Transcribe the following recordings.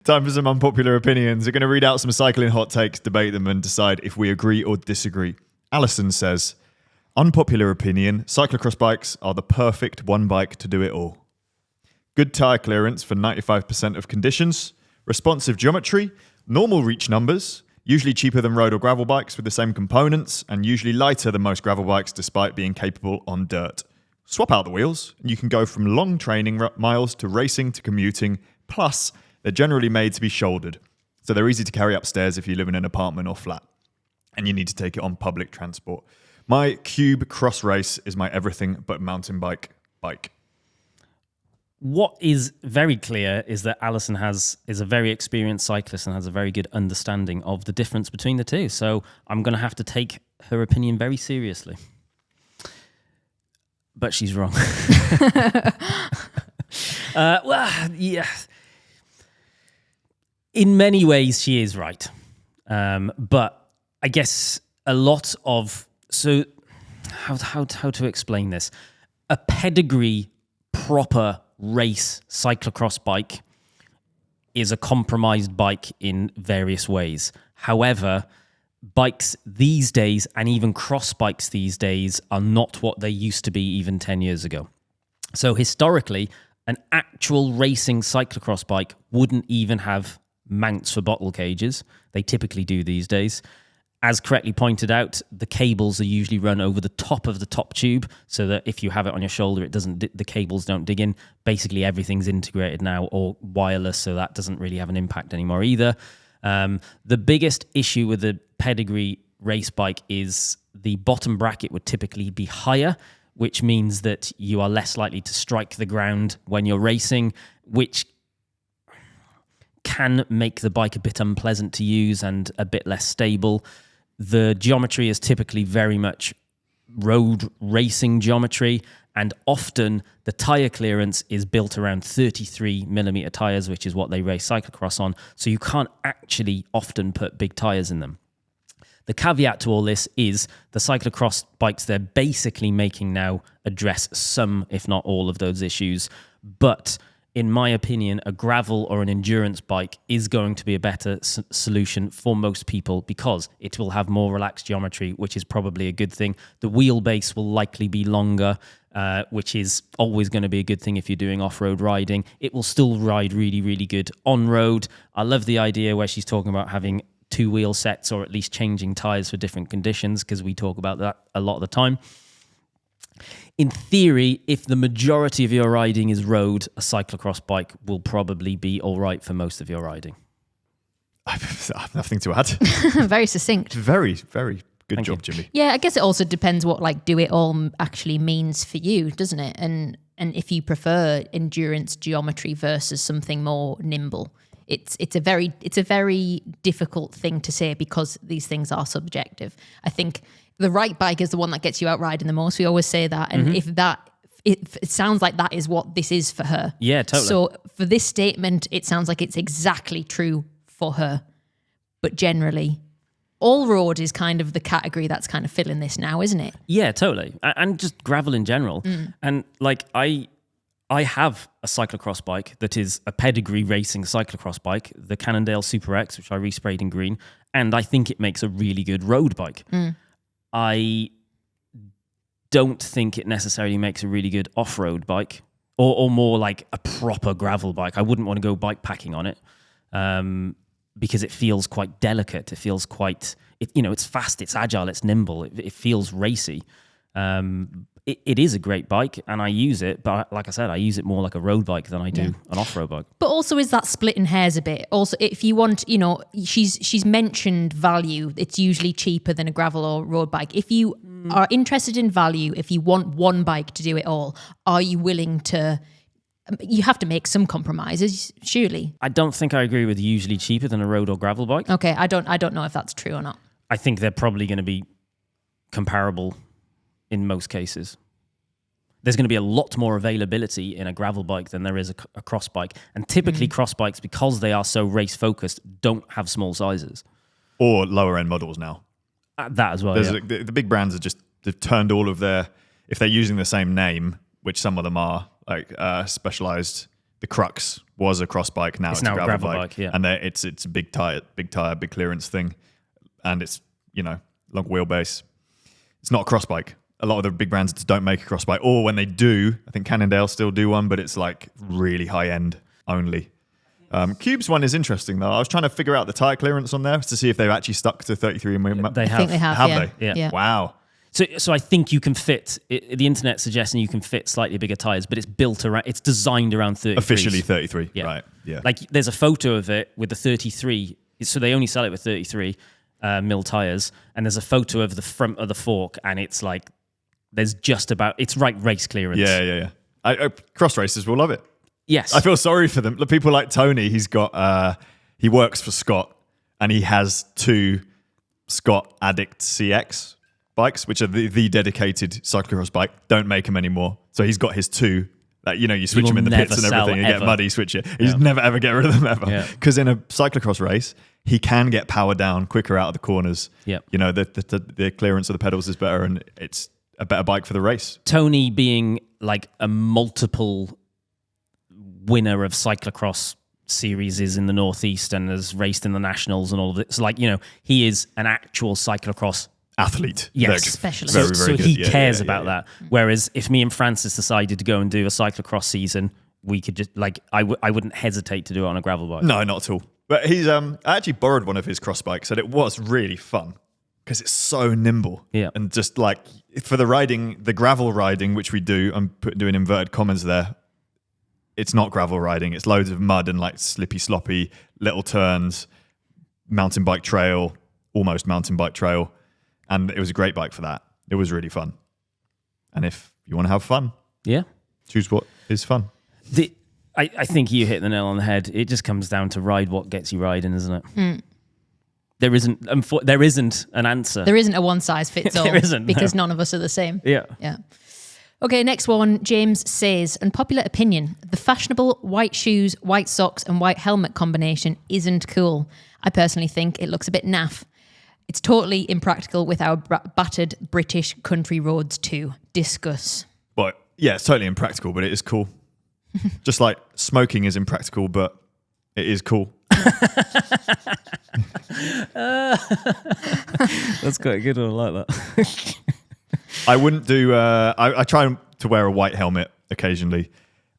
Time for some unpopular opinions. We're going to read out some cycling hot takes, debate them, and decide if we agree or disagree. Alison says, unpopular opinion, cyclocross bikes are the perfect one bike to do it all. Good tyre clearance for 95% of conditions, responsive geometry, normal reach numbers, usually cheaper than road or gravel bikes with the same components, and usually lighter than most gravel bikes despite being capable on dirt. Swap out the wheels, and you can go from long training miles to racing to commuting, plus they're generally made to be shouldered, so they're easy to carry upstairs if you live in an apartment or flat, and you need to take it on public transport. My Cube Cross Race is my everything but mountain bike. What is very clear is that Alison is a very experienced cyclist and has a very good understanding of the difference between the two. So I'm going to have to take her opinion very seriously. But she's wrong. Well, yeah. In many ways, she is right. But I guess a lot of... So how to explain this? A pedigree proper race cyclocross bike is a compromised bike in various ways. However, bikes these days, and even cross bikes these days, are not what they used to be even 10 years ago. So historically, an actual racing cyclocross bike wouldn't even have mounts for bottle cages. They typically do these days. As correctly pointed out, the cables are usually run over the top of the top tube so that if you have it on your shoulder, the cables don't dig in. Basically, everything's integrated now or wireless, so that doesn't really have an impact anymore either. The biggest issue with the pedigree race bike is the bottom bracket would typically be higher, which means that you are less likely to strike the ground when you're racing, which can make the bike a bit unpleasant to use and a bit less stable. The geometry is typically very much road racing geometry, and often the tyre clearance is built around 33mm tyres, which is what they race cyclocross on, so you can't actually often put big tyres in them. The caveat to all this is the cyclocross bikes they're basically making now address some, if not all, of those issues, but in my opinion, a gravel or an endurance bike is going to be a better solution for most people because it will have more relaxed geometry, which is probably a good thing. The wheelbase will likely be longer, which is always going to be a good thing if you're doing off-road riding. It will still ride really, really good on-road. I love the idea where she's talking about having two wheel sets or at least changing tyres for different conditions, because we talk about that a lot of the time. In theory, if the majority of your riding is road, a cyclocross bike will probably be all right for most of your riding. I have nothing to add. Very succinct. Very, very good Thank job, you. Jimmy. Yeah, I guess it also depends what like do it all actually means for you, doesn't it? And if you prefer endurance geometry versus something more nimble. It's a very difficult thing to say because these things are subjective. I think the right bike is the one that gets you out riding the most. We always say that. And if it sounds like that is what this is for her. Yeah, totally. So for this statement, it sounds like it's exactly true for her. But generally, all road is kind of the category that's kind of filling this now, isn't it? Yeah, totally. And just gravel in general. And like I have a cyclocross bike that is a pedigree racing cyclocross bike, the Cannondale Super X, which I resprayed in green, and I think it makes a really good road bike. I don't think it necessarily makes a really good off-road bike or more like a proper gravel bike. I wouldn't want to go bike packing on it because it feels quite delicate. It feels quite, it's fast, it's agile, it's nimble. It feels racy. It is a great bike and I use it, but like I said, I use it more like a road bike than I do an off-road bike. But also is that splitting hairs a bit? Also, if you want, she's mentioned value. It's usually cheaper than a gravel or road bike. If you are interested in value, if you want one bike to do it all, are you willing to... You have to make some compromises, surely. I don't think I agree with usually cheaper than a road or gravel bike. Okay, I don't know if that's true or not. I think they're probably going to be comparable in most cases. There's going to be a lot more availability in a gravel bike than there is a cross bike. And typically cross bikes, because they are so race focused, don't have small sizes. Or lower end models now. That as well, The big brands they've turned all of their, if they're using the same name, which some of them are, like specialized the crux was a cross bike. Now it's now a gravel bike. yeah. And it's a big tire, big clearance thing. And it's, long wheelbase. It's not a cross bike. A lot of the big brands don't make a cross bike. Or when they do, I think Cannondale still do one, but it's like really high end only. Cube's one is interesting though. I was trying to figure out the tire clearance on there to see if they've actually stuck to 33 mm. They I think they have. Have yeah. they? Yeah. Wow. So I think you can fit. The internet suggesting you can fit slightly bigger tires, but it's built around. It's designed around 33. Officially 33. Yeah. Right. Yeah. Like there's a photo of it with the 33. So they only sell it with 33 mil tires, and there's a photo of the front of the fork, and it's like there's just about. It's right race clearance. Yeah. Cross racers will love it. Yes. I feel sorry for them. People like Tony, he works for Scott, and he has 2 Scott Addict CX bikes, which are the dedicated cyclocross bike. Don't make them anymore. So he's got his 2 that, you switch them in the pits and everything and get muddy, switch it. He's never ever get rid of them ever. Because in a cyclocross race, he can get power down quicker out of the corners. Yeah. The clearance of the pedals is better, and it's a better bike for the race. Tony being like a multiple winner of cyclocross series in the Northeast and has raced in the nationals and all of it. So he is an actual cyclocross athlete. Yes, specialist. Very, very so good. he cares about that. Whereas if me and Francis decided to go and do a cyclocross season, we could just I wouldn't hesitate to do it on a gravel bike. No, not at all. But he's I actually borrowed one of his cross bikes, and it was really fun because it's so nimble. Yeah. And just like for the gravel riding, which we do, I'm doing inverted commas there. It's not gravel riding. It's loads of mud and like slippy, sloppy little turns, mountain bike trail, almost mountain bike trail. And it was a great bike for that. It was really fun. And if you want to have fun, choose what is fun. I think you hit the nail on the head. It just comes down to ride what gets you riding, isn't it? Mm. There isn't an answer. There isn't a one size fits all. There isn't, because none of us are the same. Yeah. Okay, next one. James says, unpopular opinion, the fashionable white shoes, white socks and white helmet combination isn't cool. I personally think it looks a bit naff. It's totally impractical with our battered British country roads too. Discuss. But yeah, it's totally impractical, but it is cool. Just like smoking is impractical, but it is cool. That's quite a good one. I like that. I wouldn't do. I try to wear a white helmet occasionally,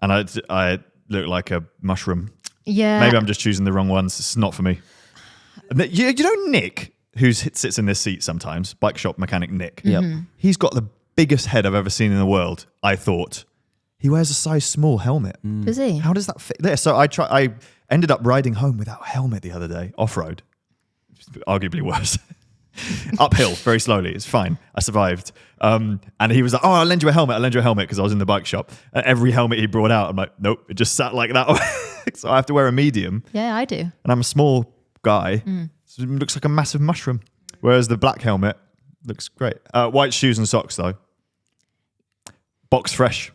and I look like a mushroom. Yeah. Maybe I'm just choosing the wrong ones. It's not for me. You know Nick, who sits in this seat sometimes, bike shop mechanic Nick. Yep. He's got the biggest head I've ever seen in the world. I thought he wears a size small helmet. Does he? How does that fit there? So I ended up riding home without a helmet the other day, off road. Arguably worse. Uphill, very slowly. It's fine. I survived. And he was like, "Oh, I'll lend you a helmet. Because I was in the bike shop. And every helmet he brought out, I'm like, nope, it just sat like that. So I have to wear a medium. Yeah, I do. And I'm a small guy. So it looks like a massive mushroom. Whereas the black helmet looks great. White shoes and socks though. Box fresh.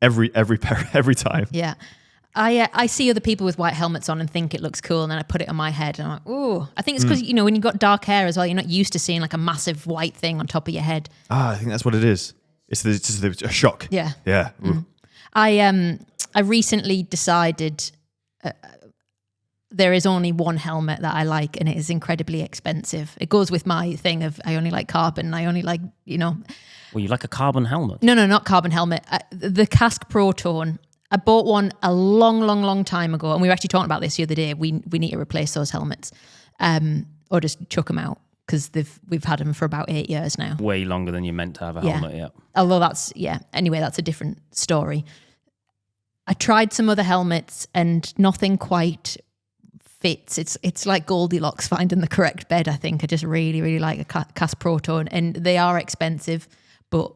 Every pair, every time. Yeah. I see other people with white helmets on and think it looks cool, and then I put it on my head and I'm like, ooh. I think it's because, when you've got dark hair as well, you're not used to seeing like a massive white thing on top of your head. I think that's what it is. It's just a shock. Yeah. Yeah. I recently decided there is only one helmet that I like, and it is incredibly expensive. It goes with my thing of I only like carbon. I only like, Well, you like a carbon helmet? No, not carbon helmet. The Casque Protone. I bought one a long time ago, and we were actually talking about this the other day. We need to replace those helmets, or just chuck them out because we've had them for about 8 years now. Way longer than you're meant to have a helmet. Yeah. Although anyway, that's a different story. I tried some other helmets, and nothing quite fits. It's like Goldilocks finding the correct bed. I think I just really like a Casque Protone, and they are expensive, but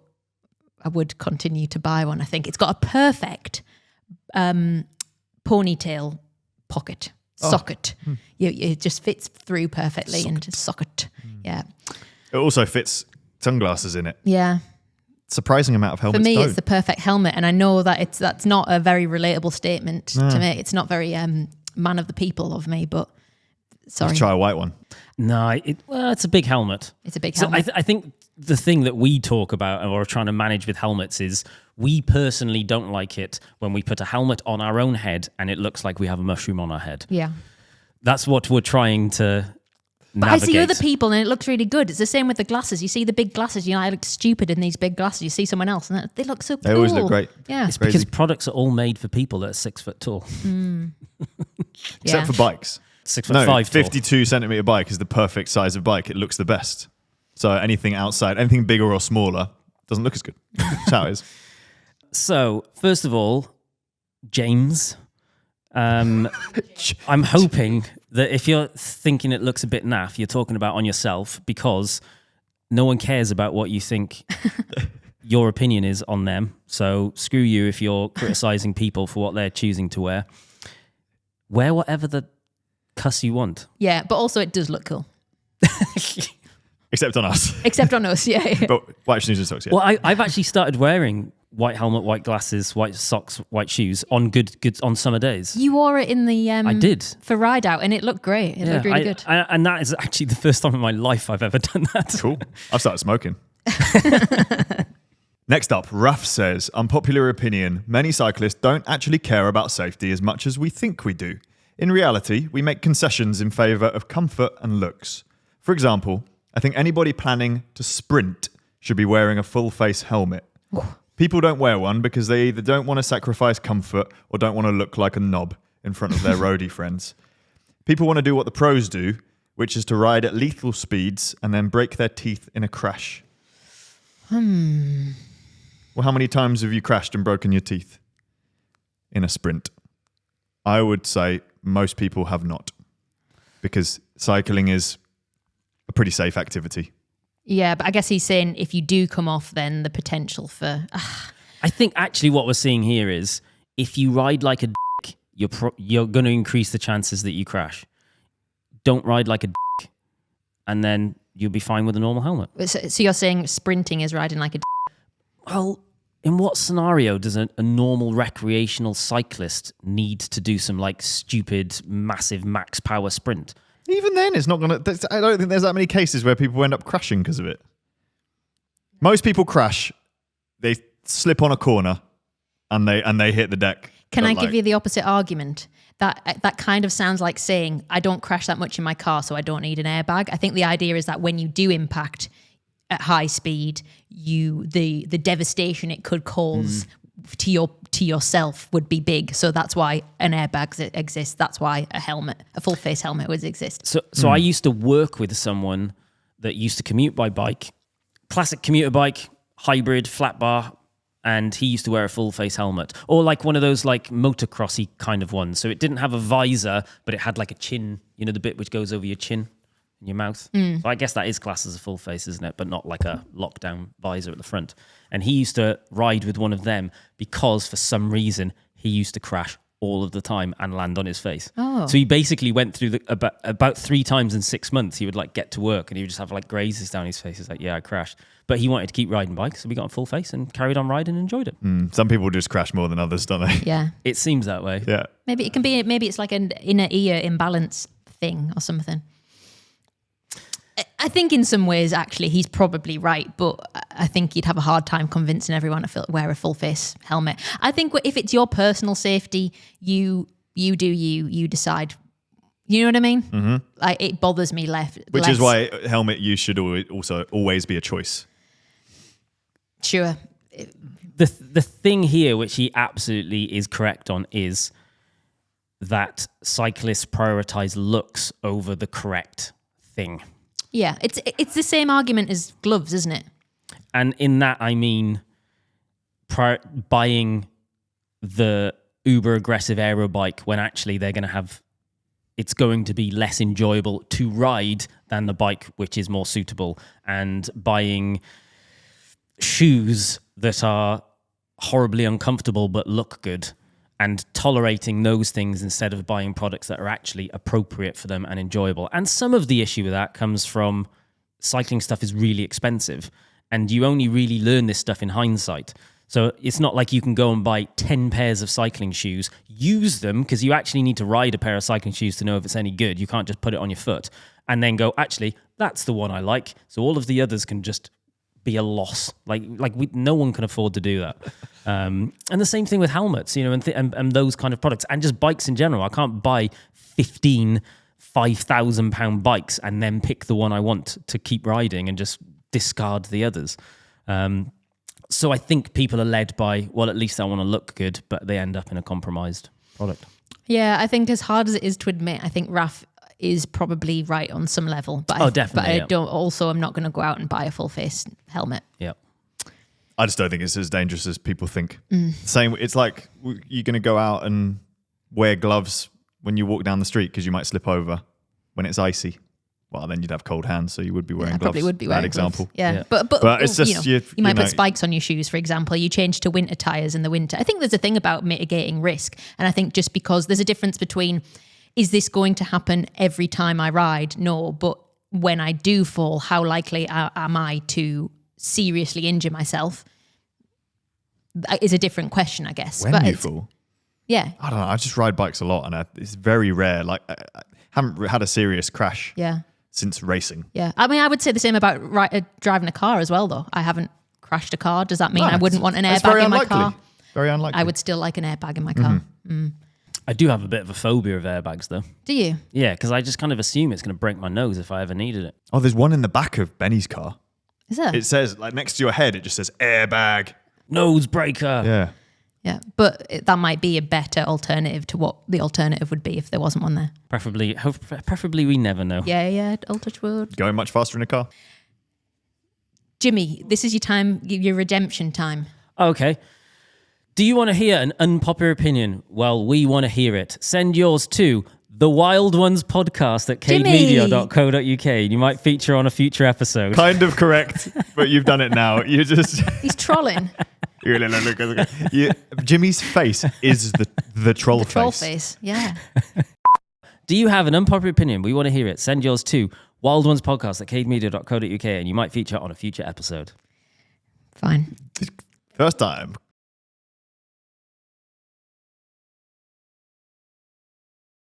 I would continue to buy one. I think it's got a perfect ponytail socket. It just fits through perfectly into socket. Yeah. It also fits sunglasses in it. Yeah. Surprising amount of helmets. For me, it's the perfect helmet, and I know that that's not a very relatable statement to me. It's not very man of the people of me, but sorry. Let's try a white one. No, it's a big helmet. It's a big helmet. I think the thing that we talk about or are trying to manage with helmets is we personally don't like it when we put a helmet on our own head and it looks like we have a mushroom on our head. Yeah. That's what we're trying to But navigate. I see other people and it looks really good. It's the same with the glasses. You see the big glasses, I look stupid in these big glasses. You see someone else and they look so cool. They always look great. Yeah. It's because products are all made for people that are 6 foot tall. Except for bikes. 6'5" tall. 52 centimeter bike is the perfect size of bike. It looks the best. So anything outside, anything bigger or smaller, doesn't look as good. That's how it is. So, first of all, James, I'm hoping that if you're thinking it looks a bit naff, you're talking about on yourself, because no one cares about what you think your opinion is on them. So screw you if you're criticizing people for what they're choosing to wear. Wear whatever the cuss you want. Yeah, but also it does look cool. Except on us. Except on us, yeah. But white snooze and socks, yeah. Well, I've actually started wearing white helmet, white glasses, white socks, white shoes on good on summer days. You wore it in the I did for ride out and it looked great. It looked really good. And that is actually the first time in my life I've ever done that. Cool. I've started smoking. Next up, Raf says, unpopular opinion, many cyclists don't actually care about safety as much as we think we do. In reality, we make concessions in favour of comfort and looks. For example, I think anybody planning to sprint should be wearing a full face helmet. People don't wear one because they either don't want to sacrifice comfort or don't want to look like a knob in front of their roadie friends. People want to do what the pros do, which is to ride at lethal speeds and then break their teeth in a crash. Well, how many times have you crashed and broken your teeth in a sprint? I would say most people have not, because cycling is a pretty safe activity. Yeah, but I guess he's saying if you do come off, then the potential for... I think actually what we're seeing here is if you ride like a dick, you're going to increase the chances that you crash. Don't ride like a dick, and then you'll be fine with a normal helmet. So you're saying sprinting is riding like a... Well, in what scenario does a normal recreational cyclist need to do some like stupid, massive max power sprint? Even then, it's not going to... I don't think there's that many cases where people end up crashing because of it. Most people crash, they slip on a corner, and they hit the deck. Can I give you the opposite argument? That kind of sounds like saying, I don't crash that much in my car, so I don't need an airbag. I think the idea is that when you do impact at high speed, the devastation it could cause to yourself would be big. So that's why an airbag exists. That's why a full face helmet would exist. So I used to work with someone that used to commute by bike, classic commuter bike, hybrid, flat bar, and he used to wear a full face helmet, or like one of those like motocrossy kind of ones. So it didn't have a visor, but it had like a chin, the bit which goes over your chin and your mouth. So I guess that is classed as a full face, isn't it? But not like a lockdown visor at the front. And he used to ride with one of them because for some reason he used to crash all of the time and land on his face. Oh. So he basically went through about 3 times in 6 months. He would like get to work and he would just have like grazes down his face. He's like, yeah, I crashed. But he wanted to keep riding bikes, so we got a full face and carried on riding and enjoyed it. Some people just crash more than others, don't they? Yeah. It seems that way. Yeah. Maybe it's like an inner ear imbalance thing or something. I think in some ways, actually, he's probably right, but I think you'd have a hard time convincing everyone to wear a full face helmet. I think if it's your personal safety, you decide. You know what I mean? Mm-hmm. Like it bothers me less. Which is why helmet use should always be a choice. Sure. The thing here, which he absolutely is correct on, is that cyclists prioritize looks over the correct thing. Yeah, it's the same argument as gloves, isn't it? And in that, I mean buying the uber aggressive aero bike when actually it's going to be less enjoyable to ride than the bike which is more suitable, and buying shoes that are horribly uncomfortable but look good, and tolerating those things instead of buying products that are actually appropriate for them and enjoyable. And some of the issue with that comes from cycling stuff is really expensive, and you only really learn this stuff in hindsight. So it's not like you can go and buy 10 pairs of cycling shoes, use them, because you actually need to ride a pair of cycling shoes to know if it's any good. You can't just put it on your foot and then go, actually, that's the one I like. So all of the others can just be a loss. No one can afford to do that. And the same thing with helmets, and those kind of products, and just bikes in general. I can't buy 15 £5,000 bikes and then pick the one I want to keep riding and just discard the others. So I think people are led by, well, at least I want to look good, but they end up in a compromised product. Yeah, I think as hard as it is to admit, I think Raf is probably right on some level. But definitely. But I'm not going to go out and buy a full face helmet. Yeah. I just don't think it's as dangerous as people think. Same, it's like you're going to go out and wear gloves when you walk down the street because you might slip over when it's icy. Well, then you'd have cold hands, so you would be wearing gloves. Probably would be wearing Bad example. gloves. Yeah. Yeah. But it's just you might put spikes on your shoes, for example. You change to winter tires in the winter. I think there's a thing about mitigating risk, and I think just because there's a difference between, is this going to happen every time I ride? No, but when I do fall, how likely am I to seriously injure myself? Is a different question, I guess. When you fall? Yeah. I don't know. I just ride bikes a lot, and it's very rare. Like, I haven't had a serious crash since racing. Yeah. I mean, I would say the same about driving a car as well, though. I haven't crashed a car. Does that mean I wouldn't want an airbag in my car? Very unlikely. I would still like an airbag in my car. I do have a bit of a phobia of airbags, though. Do you? Yeah, because I just kind of assume it's going to break my nose if I ever needed it. Oh, there's one in the back of Benny's car. Is there? It says, like, next to your head, it just says airbag. Nose breaker. Yeah. Yeah, but that might be a better alternative to what the alternative would be if there wasn't one there. Preferably we never know. Yeah, all touch wood. Going much faster in a car. Jimmy, this is your time, your redemption time. Okay. Do you want to hear an unpopular opinion? Well, we want to hear it. Send yours to the Wild Ones podcast at cademedia.co.uk. You might feature on a future episode. Kind of correct, but you've done it now. You just... He's trolling. Jimmy's face is the troll face. Troll face, yeah. Do you have an unpopular opinion? We want to hear it. Send yours to Wild Ones podcast at cademedia.co.uk and you might feature on a future episode. Fine. First time